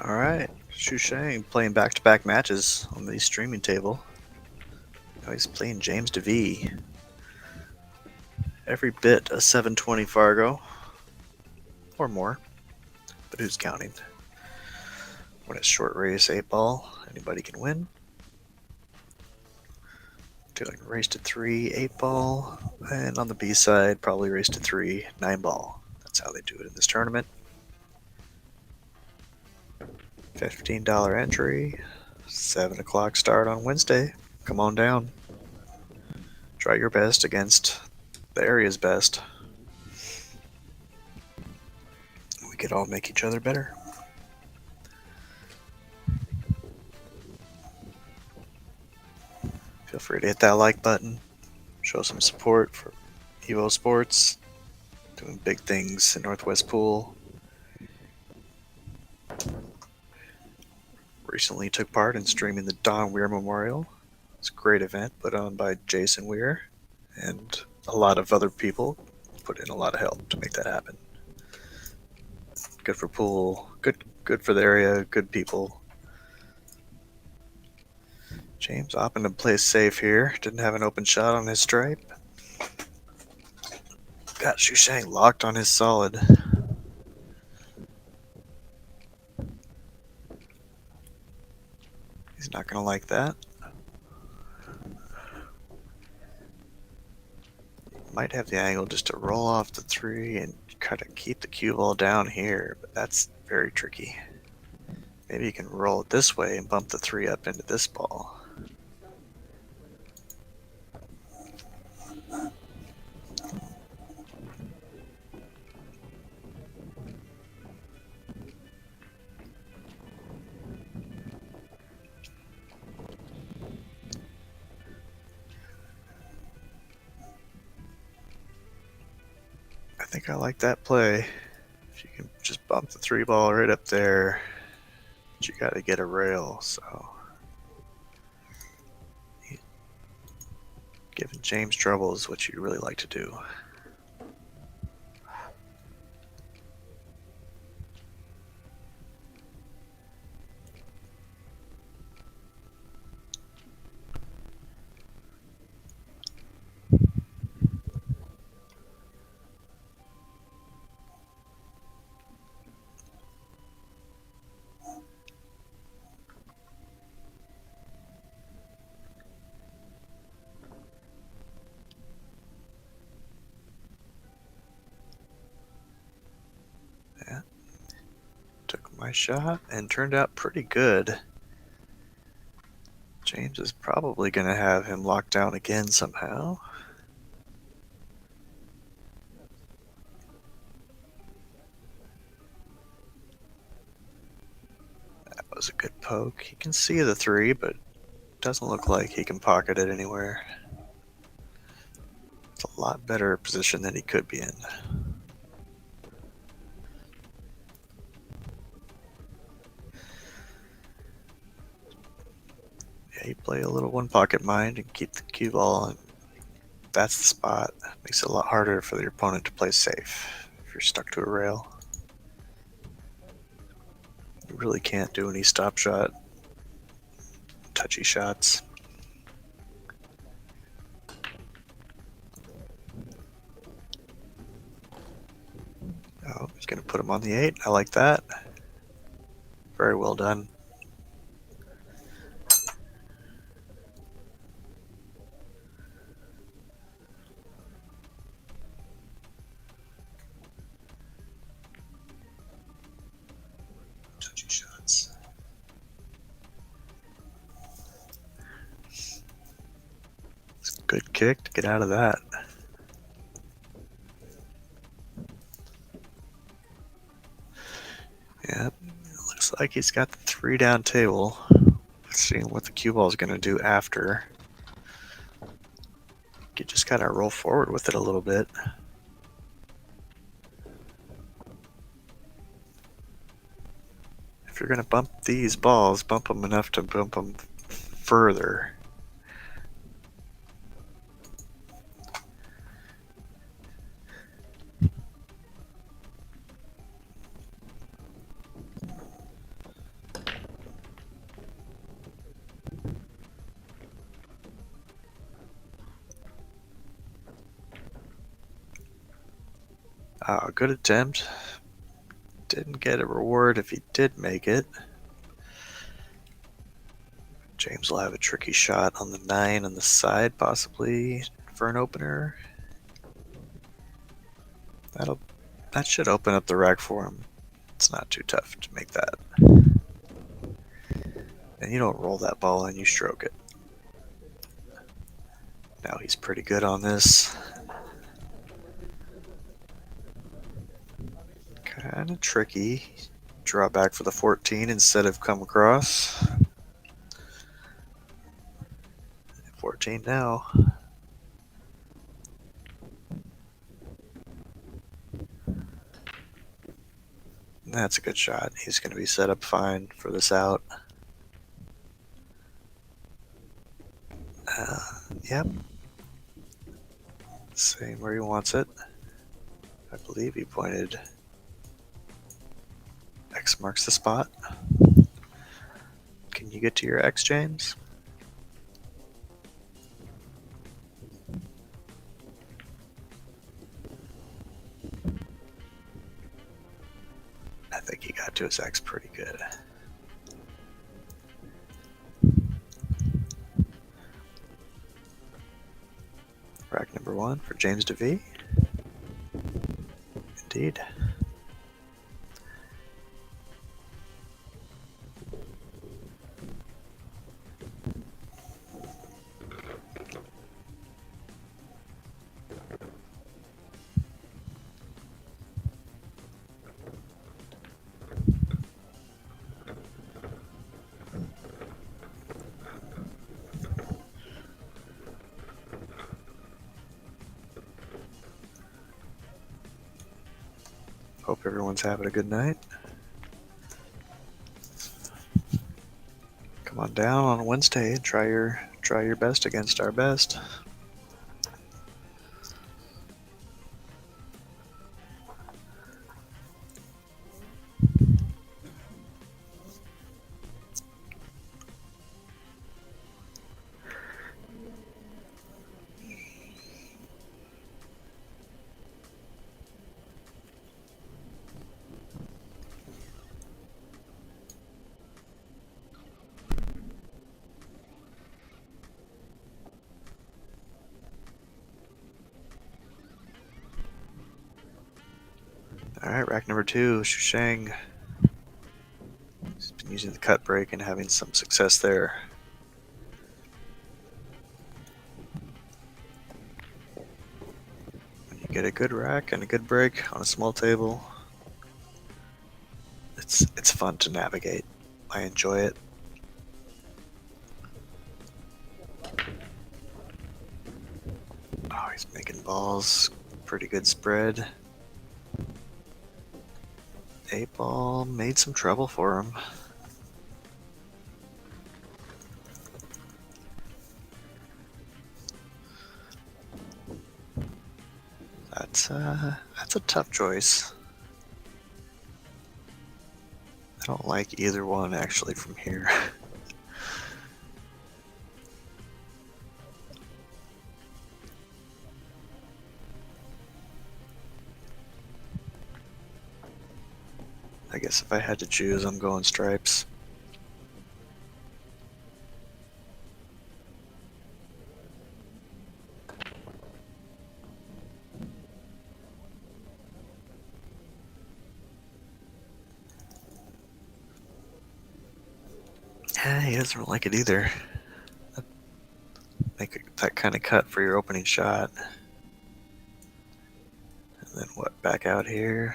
All right, SHUCHENG playing back-to-back matches on the streaming table. Now he's playing James DAVEE. Every bit a 720 Fargo, or more, but who's counting? When it's short race 8-ball, anybody can win. Doing race to 3 8-ball, and on the B side, probably race to 3 9-ball. That's how they do it in this tournament. $15 entry, 7 o'clock start on Wednesday. Come on down. Try your best against the area's best. We could all make each other better. Feel free to hit that like button. Show some support for EvoSports, doing big things in Northwest Pool. Recently took part in streaming the Don Weir Memorial. It's a great event put on by Jason Weir, and a lot of other people put in a lot of help to make that happen. Good for pool, good for the area, good people. James opting to play safe here. Didn't have an open shot on his stripe. Got SHUCHENG locked on his solid. He's not gonna like that. Might have the angle just to roll off the 3 and try to keep the cue ball down here, but that's very tricky. Maybe you can roll it this way and bump the 3 up into this ball. I think I like that play. If you can just bump the 3 ball right up there, but you gotta get a rail, so. Giving James trouble is what you really like to do. Yeah. Took my shot and turned out pretty good. James is probably going to have him locked down again somehow. That was a good poke. He can see the 3, but doesn't look like he can pocket it anywhere. It's a lot better position than he could be in. Yeah, you play a little one pocket mind and keep the cue ball, and that's the spot. Makes it a lot harder for your opponent to play safe if you're stuck to a rail. You really can't do any stop shot, touchy shots. Oh, he's going to put him on the 8. I like that. Very well done. Touchy shots. It's a good kick to get out of that. Yep, looks like he's got the 3 down table. Let's see what the cue ball is going to do after. You just got to roll forward with it a little bit. If you're going to bump these balls, bump them enough to bump them further. Good attempt. Didn't get a reward if he did make it. James will have a tricky shot on the 9 on the side, possibly, for an opener. That should open up the rack for him. It's not too tough to make that. And you don't roll that ball in, you stroke it. Now he's pretty good on this. Kind of tricky. Draw back for the 14 instead of come across. 14 now. That's a good shot. He's going to be set up fine for this out. Yep. Same where he wants it. I believe he pointed X marks the spot. Can you get to your X, James? I think he got to his X pretty good. Rack number 1 for James DAVEE. Indeed. Hope everyone's having a good night. Come on down on Wednesday and try your best against our best. Alright, rack number 2, SHUCHENG. He's been using the cut break and having some success there. When you get a good rack and a good break on a small table, it's fun to navigate. I enjoy it. Oh, he's making balls. Pretty good spread. 8-ball made some trouble for him. That's a tough choice. I don't like either one actually from here. I guess if I had to choose, I'm going stripes. Yeah, he doesn't like it either. Make that kind of cut for your opening shot. And then what, back out here?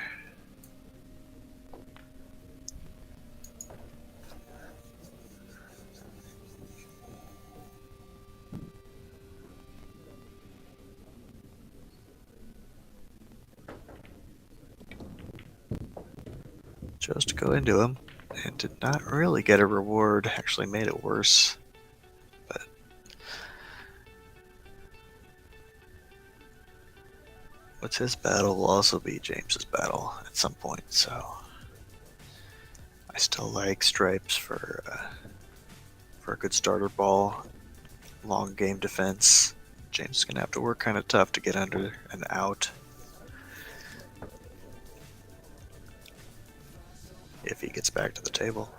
Chose to go into him and did not really get a reward. Actually made it worse. But what's his battle will also be James's battle at some point, so I still like stripes for a good starter ball. Long game defense. James is gonna have to work kind of tough to get under and out. if he gets back to the table.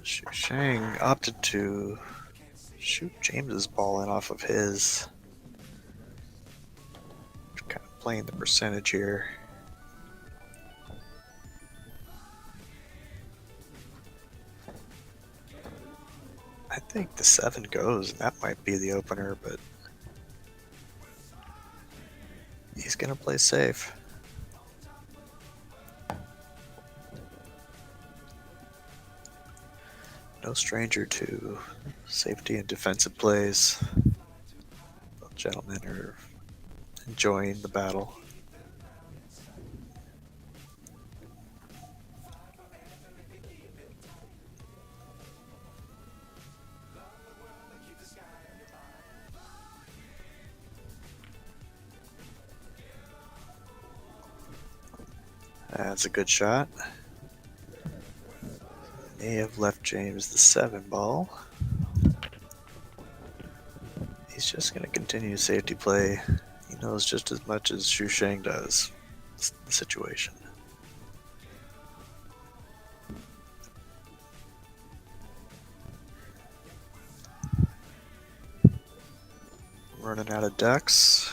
SHUCHENG opted to shoot James's ball in off of his. Kind of playing the percentage here. I think the 7 goes, and that might be the opener, but he's gonna play safe. No stranger to safety and defensive plays. Both gentlemen are enjoying the battle. That's a good shot. May have left James the 7 ball. He's just going to continue safety play. He knows just as much as SHUCHENG does the situation. Running out of ducks.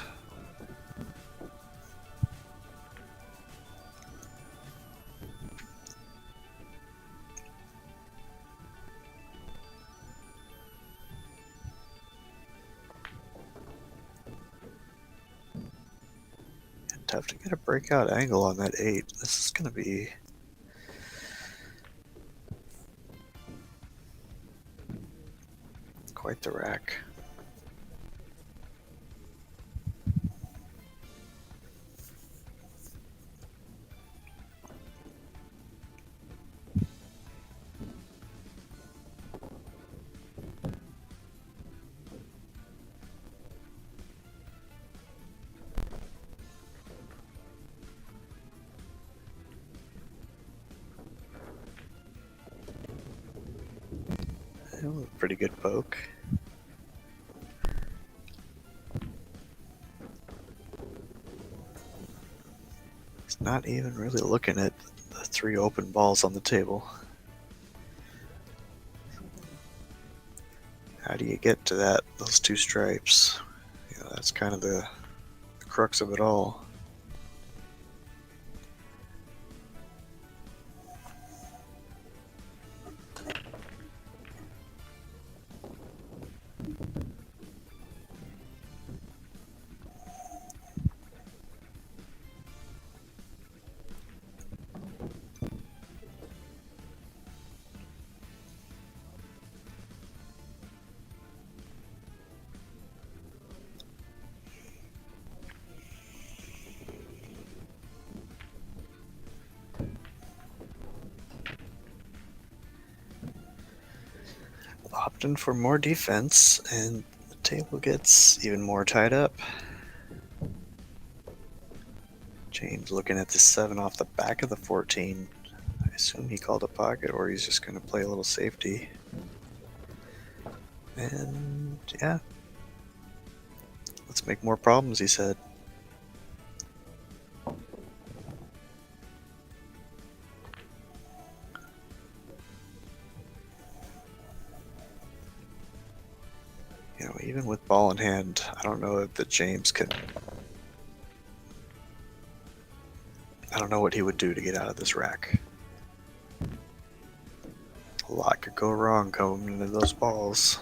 Tough to get a breakout angle on that 8. This is going to be quite the rack. Pretty good poke. He's not even really looking at the 3 open balls on the table. How do you get to those 2 stripes? You know, that's kind of the crux of it all. Opting for more defense, and the table gets even more tied up. James looking at the 7 off the back of the 14. I assume he called a pocket, or he's just going to play a little safety. And yeah, let's make more problems, he said. You know, even with ball in hand, I don't know that James can. I don't know what he would do to get out of this rack. A lot could go wrong coming into those balls.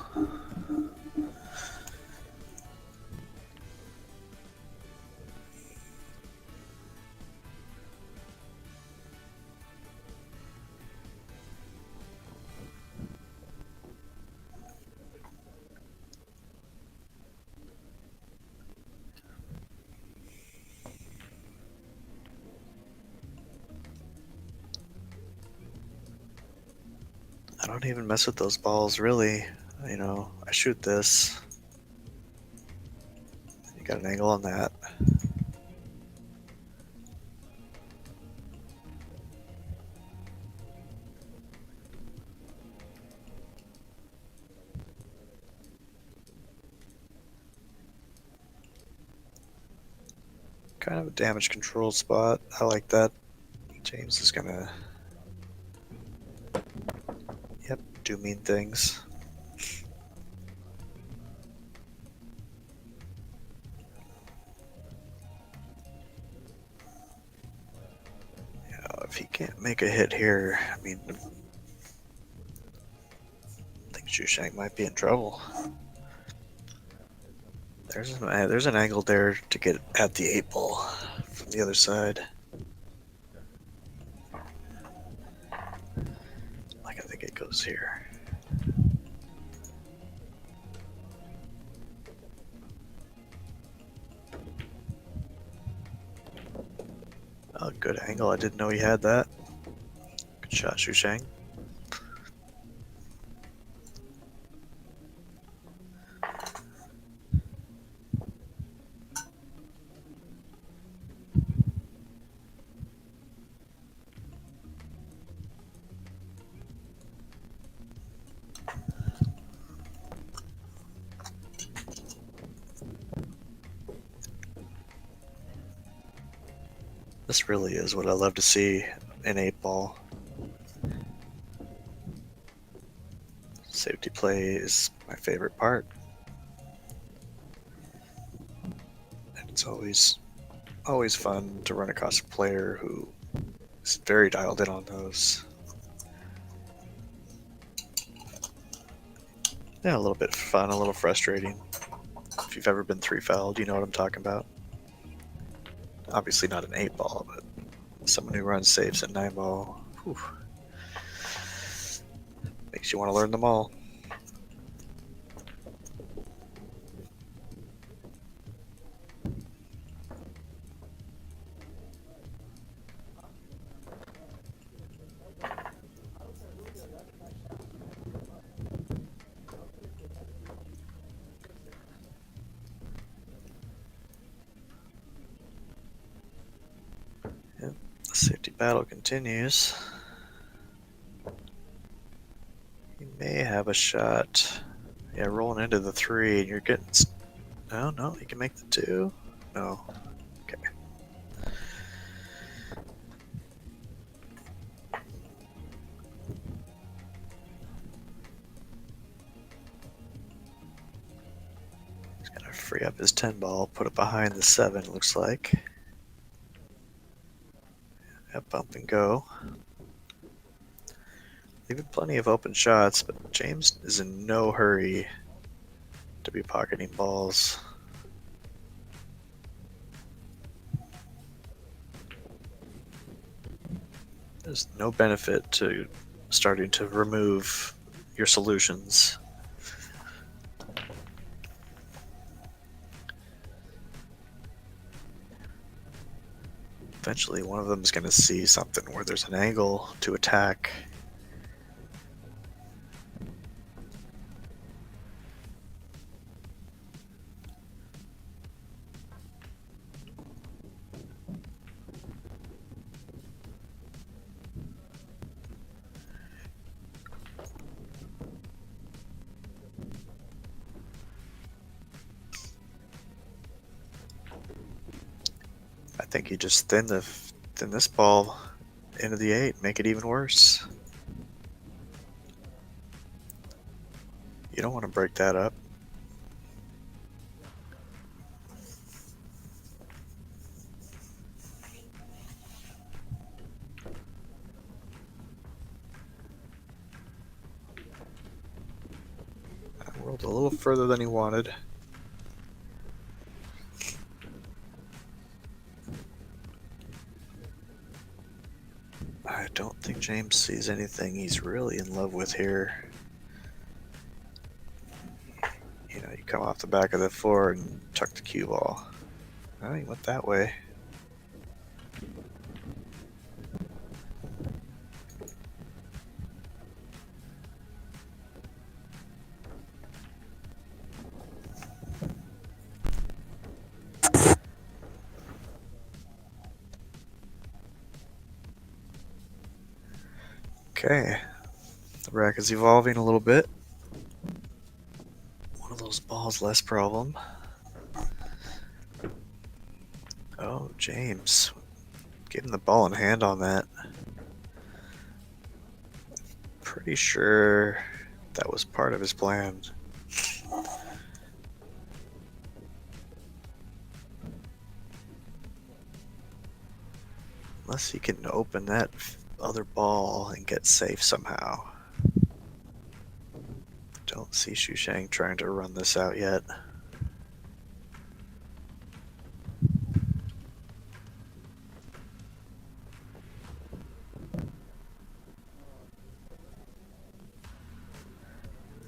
I don't even mess with those balls, really. You know, I shoot this. You got an angle on that. kind of a damage control spot. I like that. James is gonna, yep, do mean things. If he can't make a hit here, I mean, I think SHUCHENG might be in trouble. There's an angle there to get at the 8-ball from the other side. Like, I think it goes here. Oh, good angle. I didn't know he had that. Good shot, SHUCHENG. This really is what I love to see in 8-ball. Safety play is my favorite part. And it's always fun to run across a player who is very dialed in on those. Yeah, a little bit fun, a little frustrating. If you've ever been 3-fouled, you know what I'm talking about. Obviously not an 8-ball, but someone who runs safes at 9-ball. Whew. Makes you want to learn them all. Yep, the safety battle continues. You may have a shot. Yeah, rolling into the 3, and you're getting. No, you can make the 2. No. Okay. He's gonna free up his 10-ball, put it behind the 7. Looks like. Yeah, bump and go. Leaving plenty of open shots, but James is in no hurry to be pocketing balls. There's no benefit to starting to remove your solutions. Eventually, one of them is going to see something where there's an angle to attack. I think you just thin this ball into the 8, make it even worse. You don't want to break that up. I rolled a little further than he wanted. I don't think James sees anything he's really in love with here. You know, you come off the back of the 4 and tuck the cue ball. Oh, he went that way. Okay, the rack is evolving a little bit. One of those balls less problem. Oh, James, give him the ball in hand on that. Pretty sure that was part of his plan. Unless he can open that other ball and get safe somehow. Don't see SHUCHENG trying to run this out yet.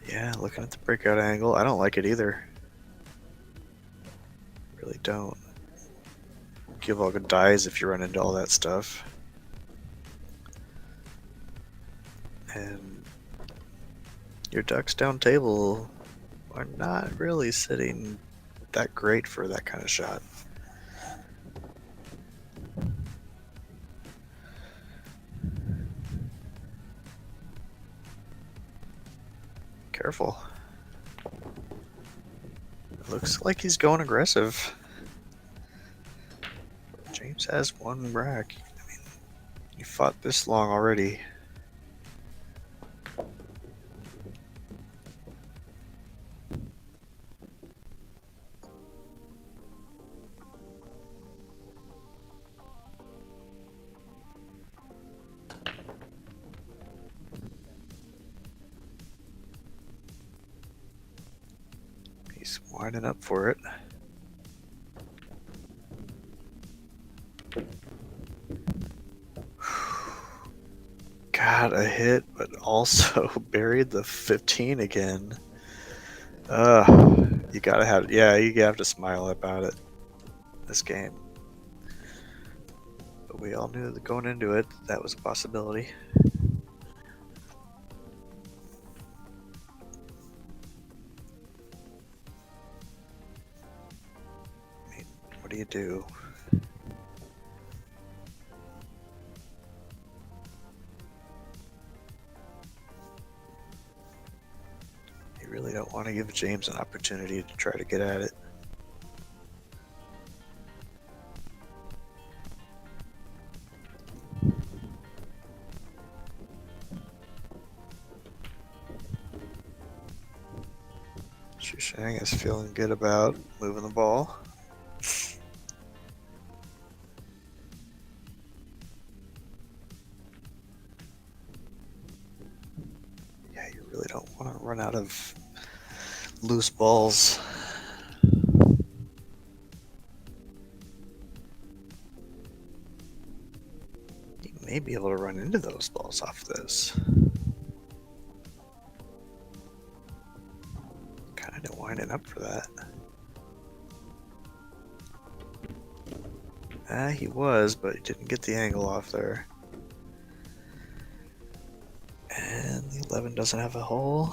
Yeah, looking at the breakout angle, I don't like it either. Really don't. Cubalga dies if you run into all that stuff. And your ducks down table are not really sitting that great for that kind of shot. Careful. Looks like he's going aggressive. James has one rack. I mean, you fought this long already. He's winding up for it. Got a hit, but also buried the 15 again. You gotta have, yeah, you have to smile about it. This game. But we all knew that going into it, that was a possibility. I mean, what do you do? You really don't want to give James an opportunity to try to get at it. SHUCHENG is feeling good about moving the ball. Yeah, you really don't want to run out of loose balls. You may be able to run into those balls off this. Kind of winding up for that. He was, but he didn't get the angle off there. And the 11 doesn't have a hole.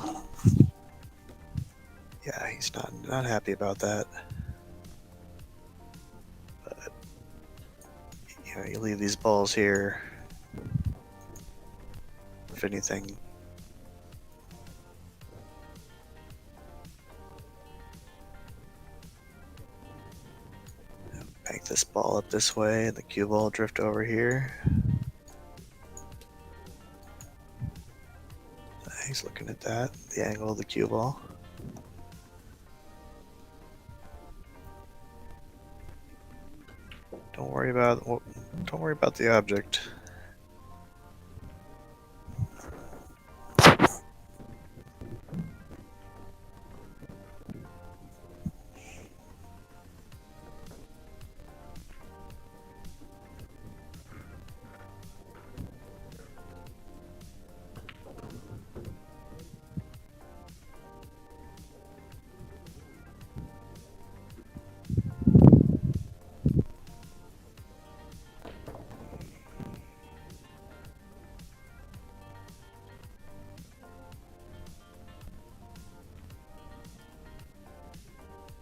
Yeah, he's not happy about that. But you know, you leave these balls here. If anything, bank this ball up this way, and the cue ball drift over here. He's looking at that, the angle of the cue ball. Don't worry about the object.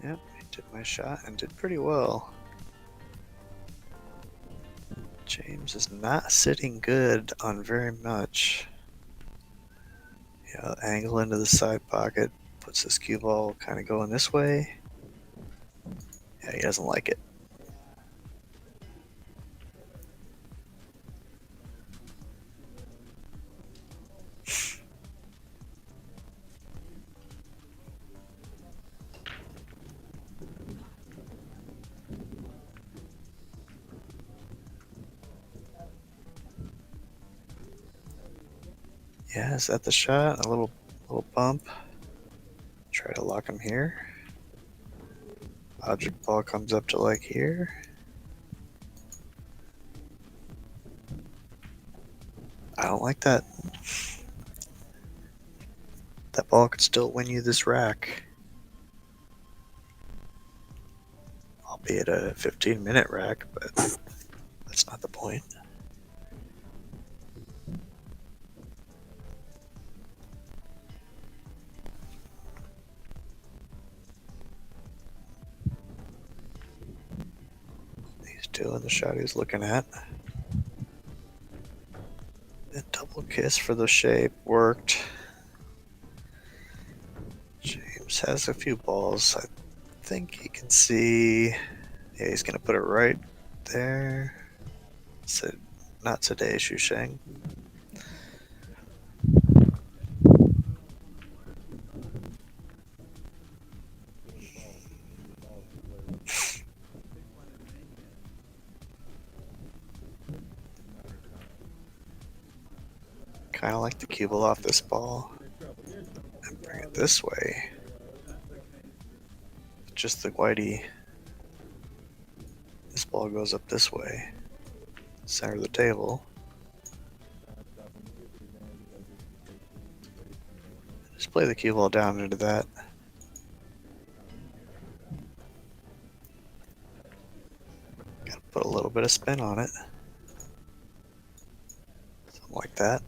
Yep, I did my shot and did pretty well. James is not sitting good on very much. Yeah, angle into the side pocket, puts his cue ball kind of going this way. Yeah, he doesn't like it. Yeah, is that the shot? A little bump. Try to lock him here. Object ball comes up to like here. I don't like that. That ball could still win you this rack. Albeit a 15-minute rack, but that's not the point. He's doing the shot he's looking at. That double kiss for the shape worked. James has a few balls. I think he can see. Yeah, he's gonna put it right there. So, not today, SHUCHENG. Kind of like the cue ball off this ball and bring it this way. Just the whitey. This ball goes up this way. Center of the table. Just play the cue ball down into that. Gotta put a little bit of spin on it. Something like that.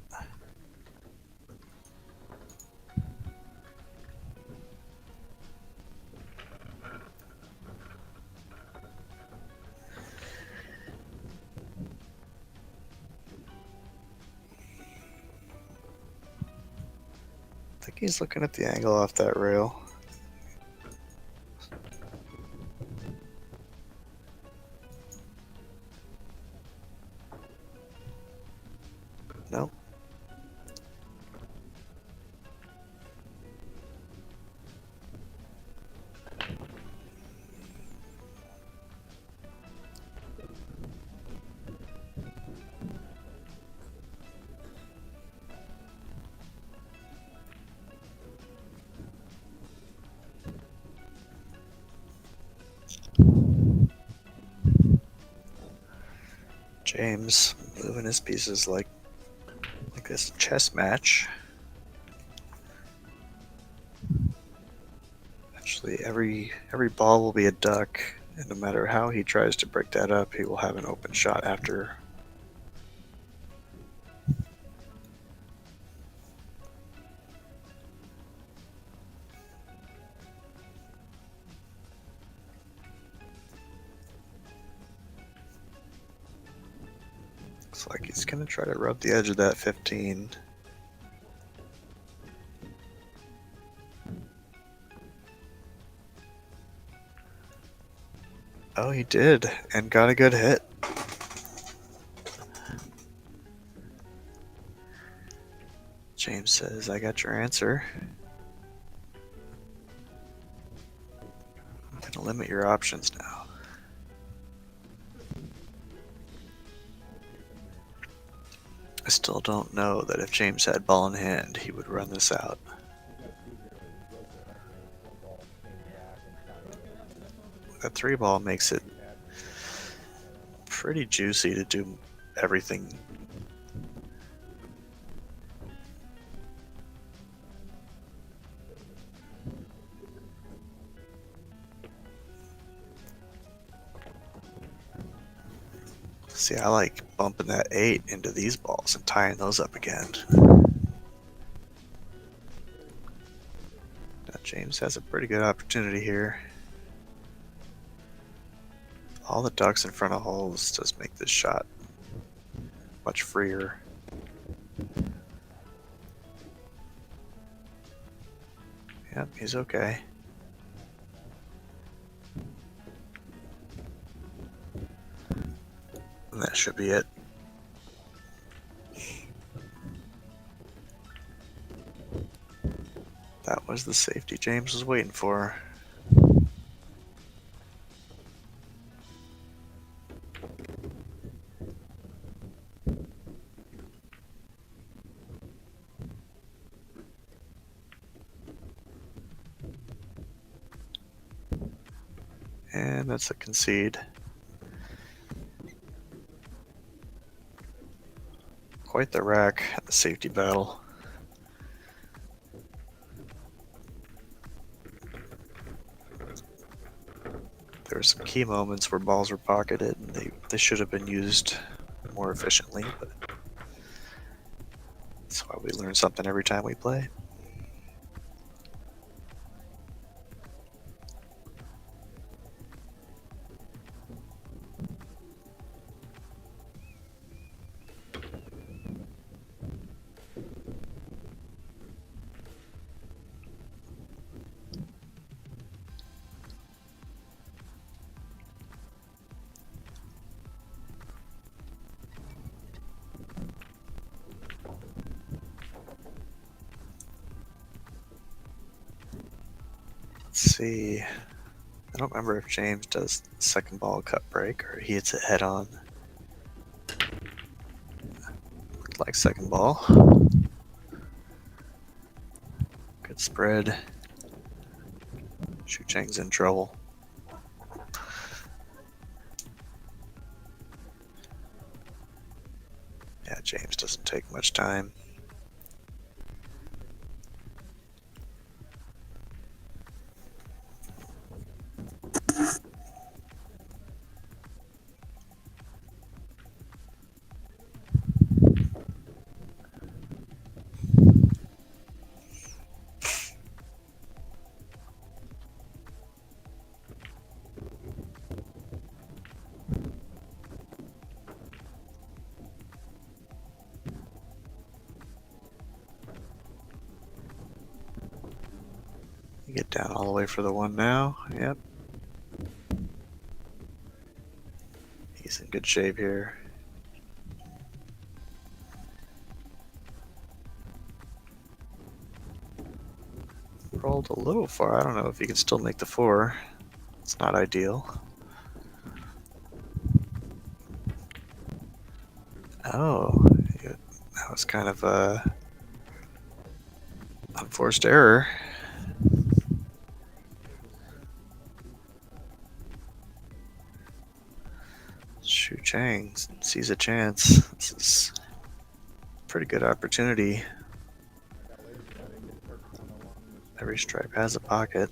I think he's looking at the angle off that rail. Nope. James moving his pieces like this chess match. Actually, every ball will be a duck, and no matter how he tries to break that up, he will have an open shot after. Looks like he's gonna try to rub the edge of that 15. Oh, he did, and got a good hit. James says, I got your answer. I'm gonna limit your options now. I still don't know that if James had ball in hand, he would run this out. That 3-ball makes it pretty juicy to do everything. See, I like bumping that 8 into these balls and tying those up again. Now James has a pretty good opportunity here. All the ducks in front of holes does make this shot much freer. Yep, he's okay. And that should be it. That was the safety James was waiting for. And that's a concede. Quite the rack at the safety battle. There were some key moments where balls were pocketed and they should have been used more efficiently, but that's why we learn something every time we play. Let's see. I don't remember if James does second ball cut break or he hits it head on. Looked like second ball. Good spread. Shucheng's in trouble. Yeah, James doesn't take much time. Get down all the way for the one now. Yep. He's in good shape here. Rolled a little far. I don't know if he can still make the four. It's not ideal. Oh, that was kind of a unforced error. Shucheng sees a chance. This is a pretty good opportunity. Every stripe has a pocket.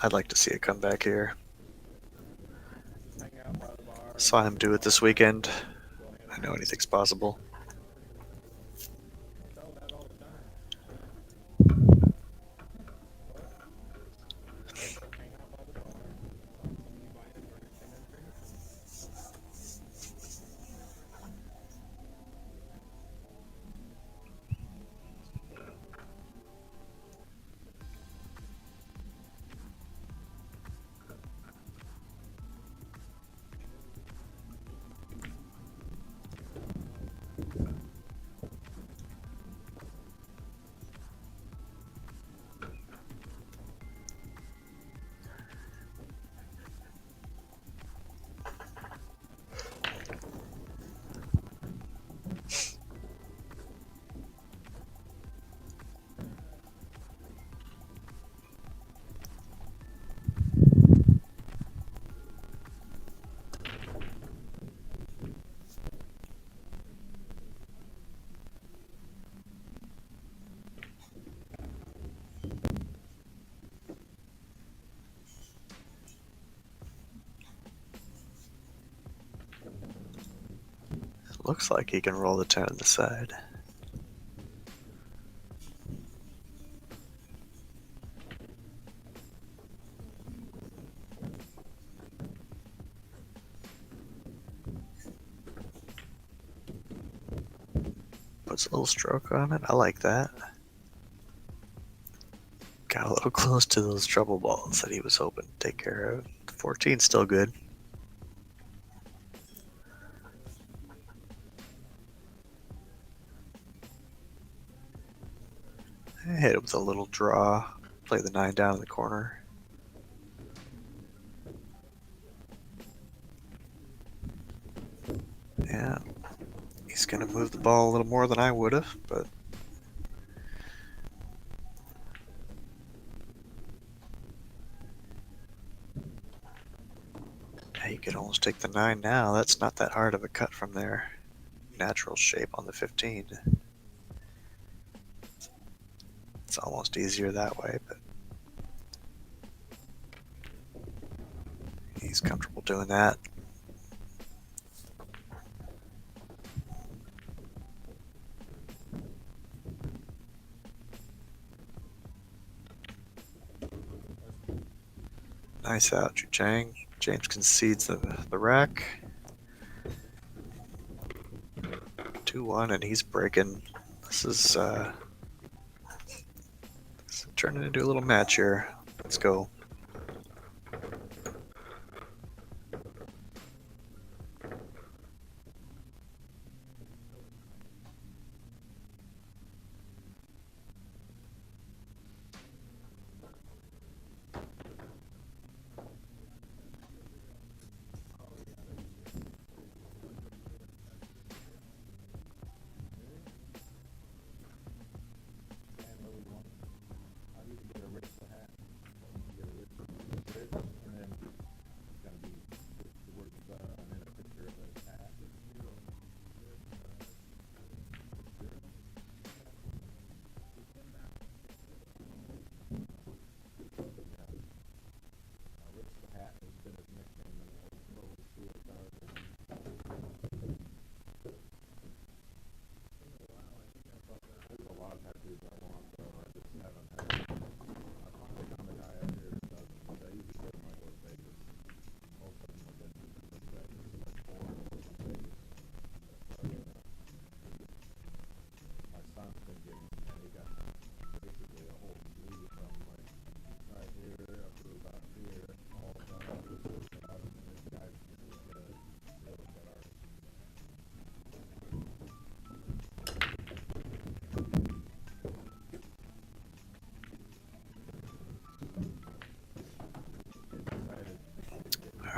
I'd like to see it come back here. Saw him do it this weekend. I know anything's possible. Looks like he can roll the 10 on the side. Puts a little stroke on it. I like that. Got a little close to those trouble balls that he was hoping to take care of. 14's still good. Hit it with a little draw. Play the 9 down in the corner. Yeah. He's He's going to move the ball a little more than I would have, but he could almost take the 9 now. That's not that hard of a cut from their natural shape on the 15. It's almost easier that way, but he's comfortable doing that. Nice out, Shucheng. James concedes the rack. 2-1, and he's breaking. This is turning into a little match here. Let's go.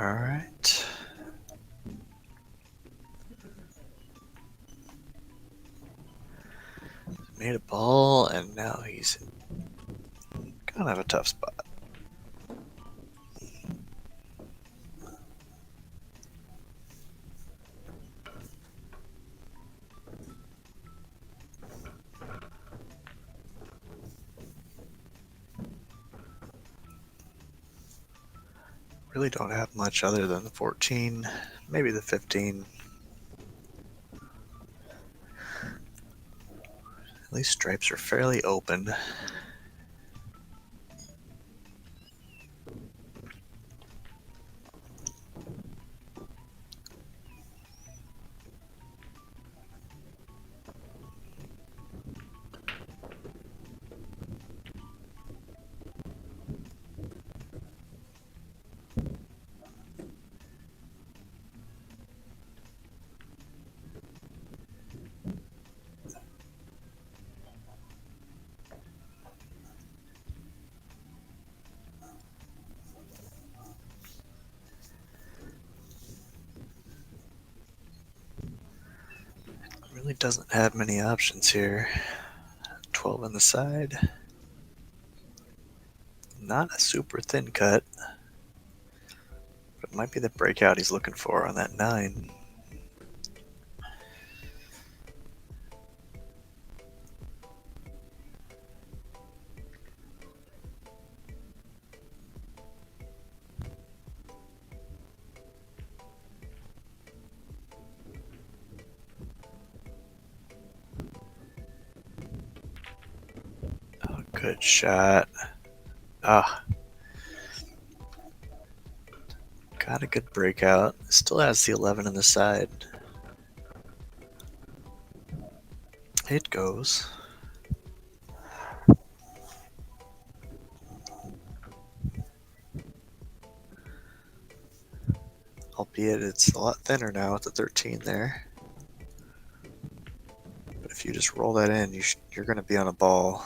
All right. Made a ball, and now he's in kind of a tough spot. Really don't have much other than the 14, maybe the 15. At least stripes are fairly open. Really doesn't have many options here. 12 on the side. Not a super thin cut, but it might be the breakout he's looking for on that 9. Oh, good shot. Ah. Got a good breakout. Still has the 11 on the side. It goes. Albeit it's a lot thinner now with the 13 there. But if you just roll that in, you're going to be on a ball.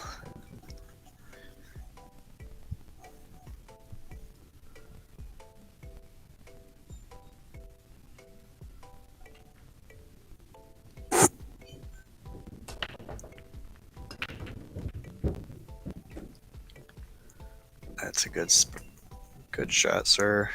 That's a good shot, sir.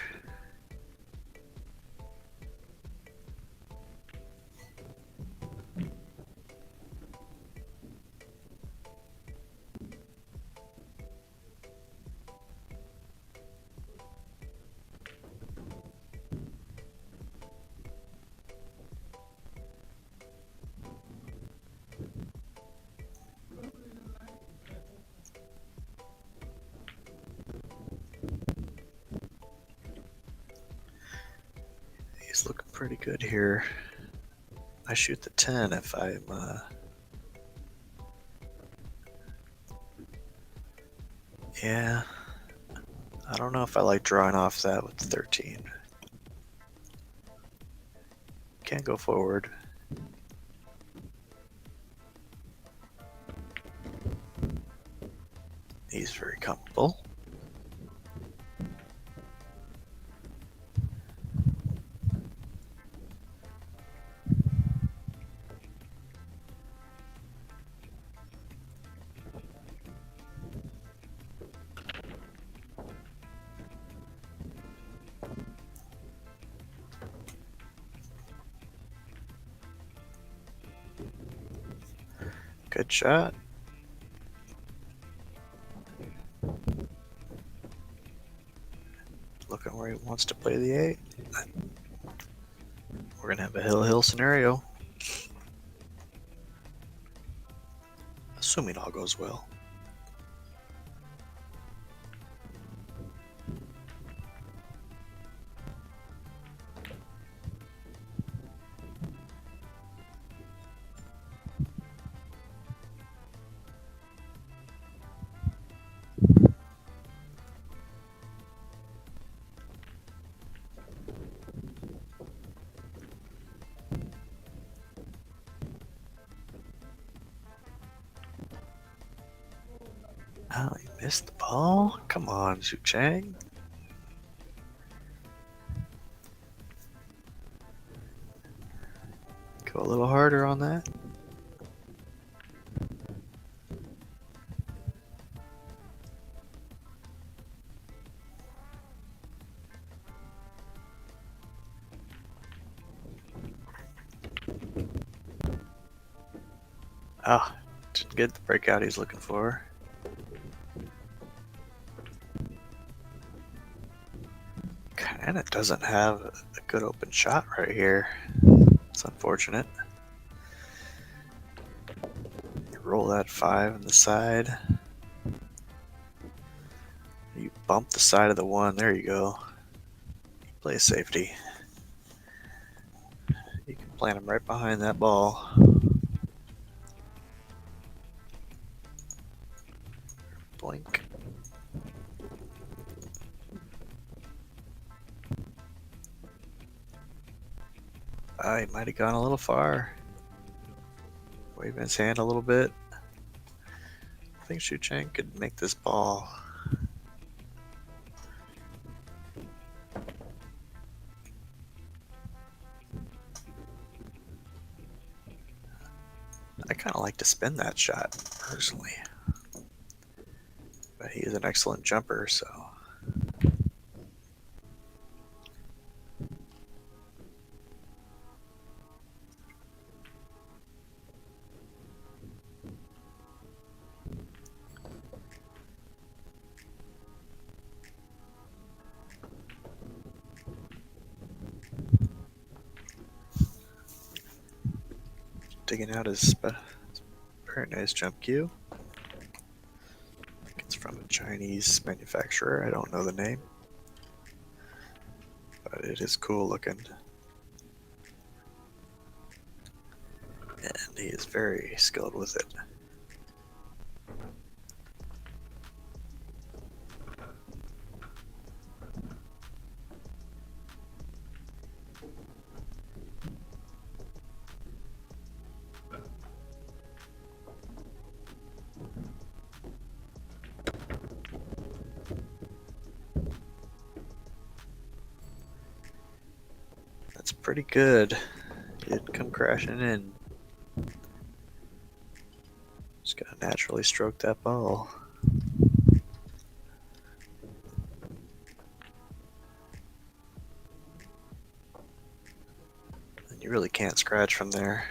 He's looking pretty good here. I shoot the 10 if I'm yeah, I don't know if I like drawing off that with 13. Can't go forward. He's very comfortable. Good shot. Looking where he wants to play the 8. We're gonna have a hill scenario. Assuming all goes well. Oh, he missed the ball? Come on, SHUCHENG. Go a little harder on that. Ah, didn't get the breakout he's looking for. Kinda doesn't have a good open shot right here. It's unfortunate. You roll that 5 on the side. You bump the side of the 1. There you go. Play safety. You can plant him right behind that ball. Blink. He might have gone a little far. Waving his hand a little bit. I think SHUCHENG could make this ball. I kind of like to spin that shot, personally. But he is an excellent jumper, so... Digging out his very nice jump cue. I think it's from a Chinese manufacturer. I don't know the name. But it is cool looking. And he is very skilled with it. That's pretty good. He didn't come crashing in. Just gotta naturally stroke that ball. You really can't scratch from there.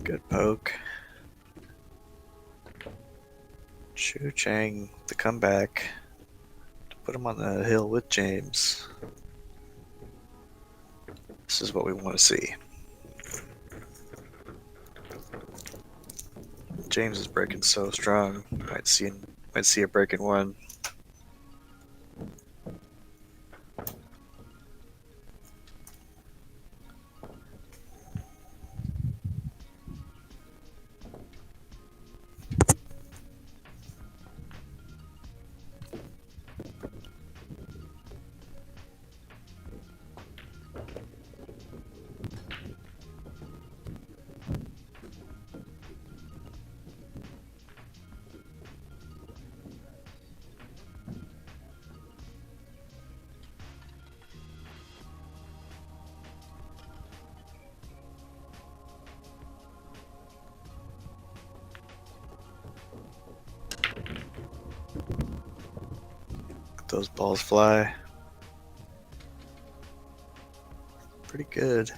Good poke. SHUCHENG, the comeback to put him on the hill with James. This is what we want to see. James is breaking so strong. Might see a break in one. Those balls fly. Pretty good.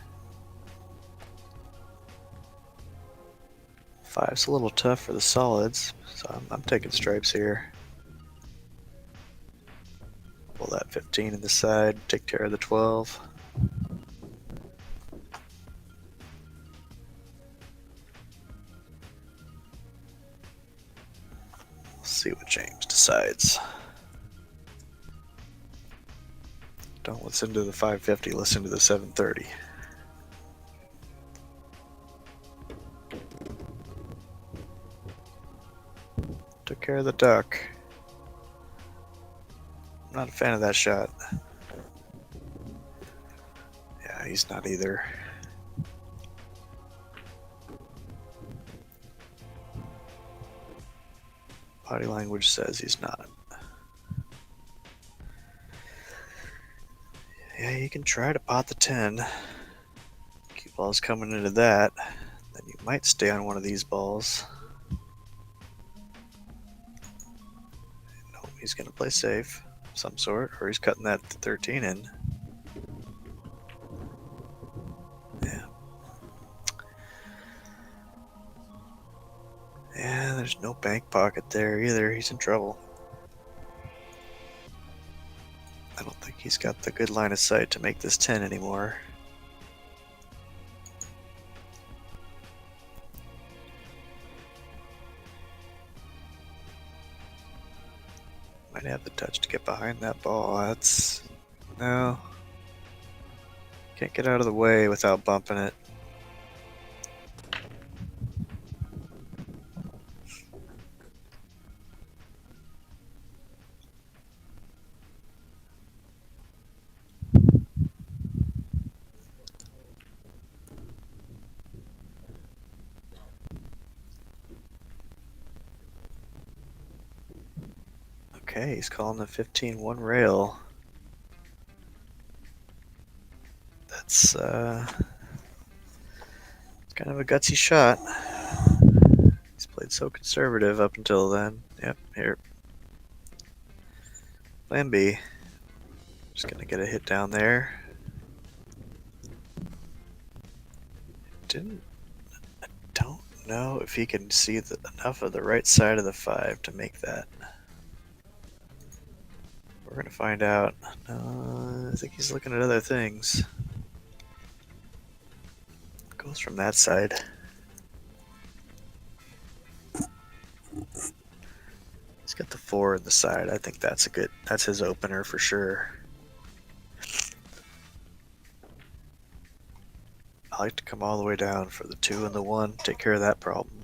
5's a little tough for the solids, so I'm taking stripes here. Pull that 15 in the side, take care of the 12. We'll see what James decides. Don't listen to the 550, listen to the 730. Took care of the duck. I'm not a fan of that shot. Yeah, he's not either. Body language says he's not. Yeah, you can try to pot the 10. Cue ball's coming into that. Then you might stay on one of these balls. No, he's gonna play safe of some sort, or he's cutting that 13 in. Yeah. Yeah, there's no bank pocket there either. He's in trouble. I don't think he's got the good line of sight to make this 10 anymore. Might have the touch to get behind that ball. That's... no. Can't get out of the way without bumping it. Okay, he's calling the 15-1 rail. That's it's kind of a gutsy shot. He's played so conservative up until then. Yep, here. Plan B. Just gonna get a hit down there. I don't know if he can see enough of the right side of the 5 to make that. We're gonna find out. I think he's looking at other things. Goes from that side. He's got the 4 in the side. I think that's that's his opener for sure. I like to come all the way down for the 2 and the 1. Take care of that problem.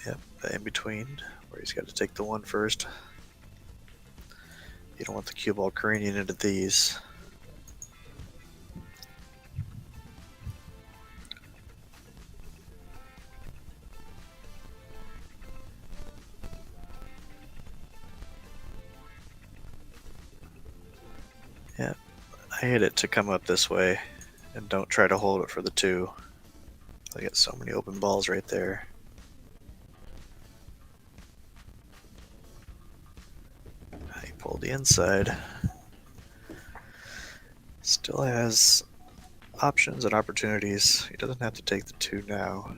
Yep, the in between, where he's got to take the one first. You don't want the cue ball careening into these. Yeah, I hate it to come up this way, and don't try to hold it for the two. I get so many open balls right there. I pull the inside. Still has options and opportunities. He doesn't have to take the two now.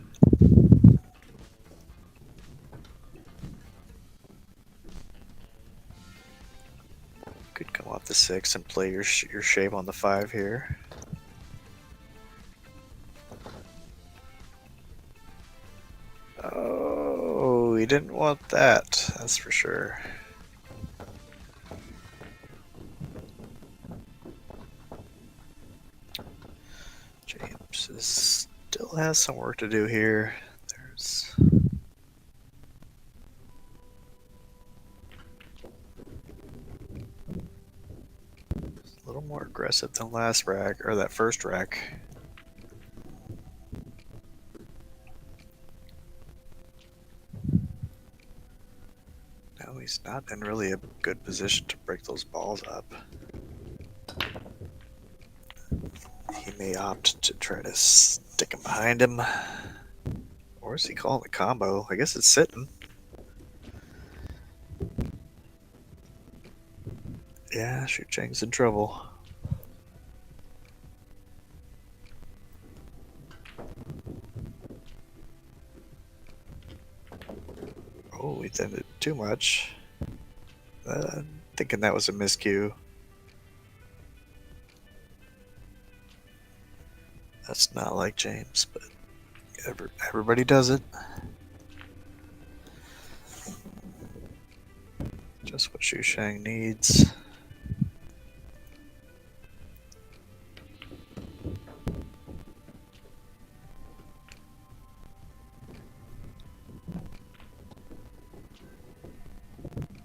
Could come off the 6 and play your shave on the 5 here. Oh, he didn't want that, that's for sure. James still has some work to do here. There's a little more aggressive than last rack, or that first rack. No, he's not in really a good position to break those balls up. He may opt to try to stick him behind him. Or is he calling the combo? I guess it's sitting. Yeah, SHUCHENG's in trouble. Oh, he did it too much. Thinking that was a miscue. That's not like James, but everybody does it. Just what SHUCHENG needs.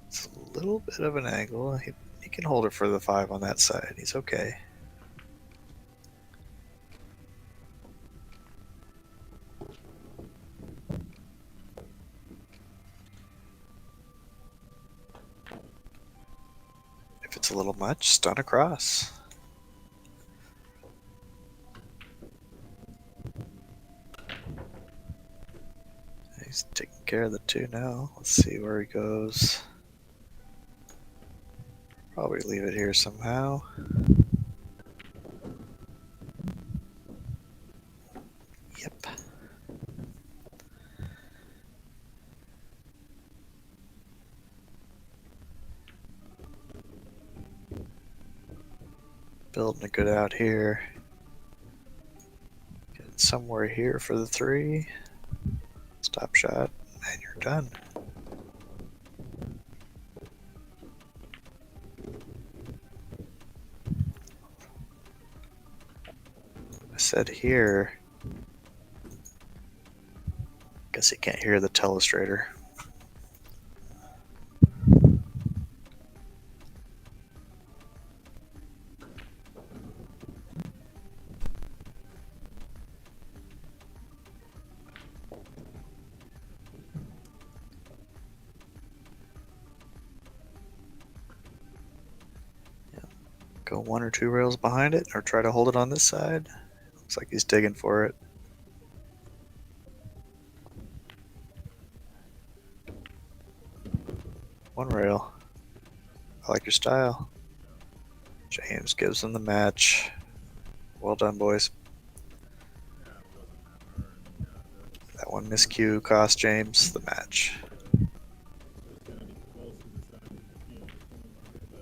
It's a little bit of an angle. He can hold it for the 5 on that side. He's okay. If it's a little much, stun across. He's taking care of the 2 now. Let's see where he goes. Probably leave it here somehow. Yep. Building a good out here. Get somewhere here for the 3. Stop shot, and you're done. I said here. Guess he can't hear the telestrator. Go 1 or 2 rails behind it, or try to hold it on this side. Looks like he's digging for it. One rail. I like your style. James gives them the match. Well done, boys. That one miscue cost James the match.